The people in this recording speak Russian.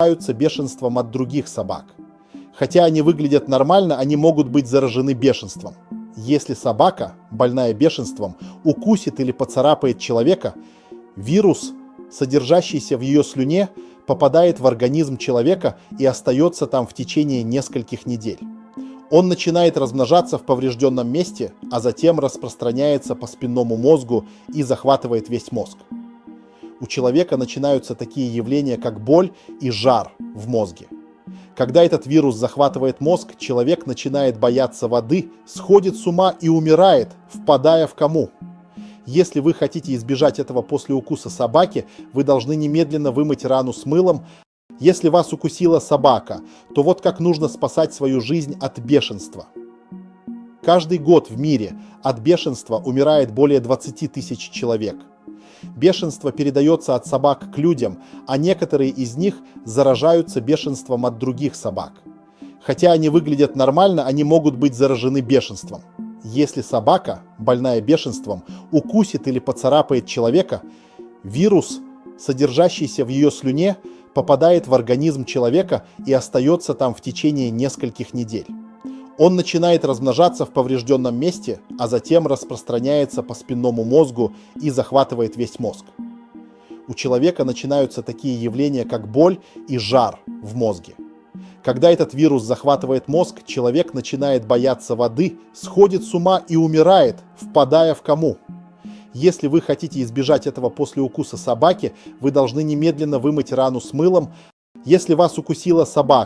бешенством от других собак. Хотя они выглядят нормально, они могут быть заражены бешенством. Если собака, больная бешенством, укусит или поцарапает человека, вирус, содержащийся в ее слюне, попадает в организм человека и остается там в течение нескольких недель. Он начинает размножаться в поврежденном месте, а затем распространяется по спинному мозгу и захватывает весь мозг. У человека начинаются такие явления, как боль и жар в мозге. Когда этот вирус захватывает мозг, человек начинает бояться воды, сходит с ума и умирает, впадая в кому. Если вы хотите избежать этого после укуса собаки, вы должны немедленно вымыть рану с мылом. Если вас укусила собака, то вот как нужно спасать свою жизнь от бешенства. Каждый год в мире от бешенства умирает более 20 тысяч человек. Бешенство передается от собак к людям, а некоторые из них заражаются бешенством от других собак. Хотя они выглядят нормально, они могут быть заражены бешенством. Если собака, больная бешенством, укусит или поцарапает человека, вирус, содержащийся в ее слюне, попадает в организм человека и остается там в течение нескольких недель. Он начинает размножаться в поврежденном месте, а затем распространяется по спинному мозгу и захватывает весь мозг. У человека начинаются такие явления, как боль и жар в мозге. Когда этот вирус захватывает мозг, человек начинает бояться воды, сходит с ума и умирает, впадая в кому. Если вы хотите избежать этого после укуса собаки, вы должны немедленно вымыть рану с мылом. Если вас укусила собака,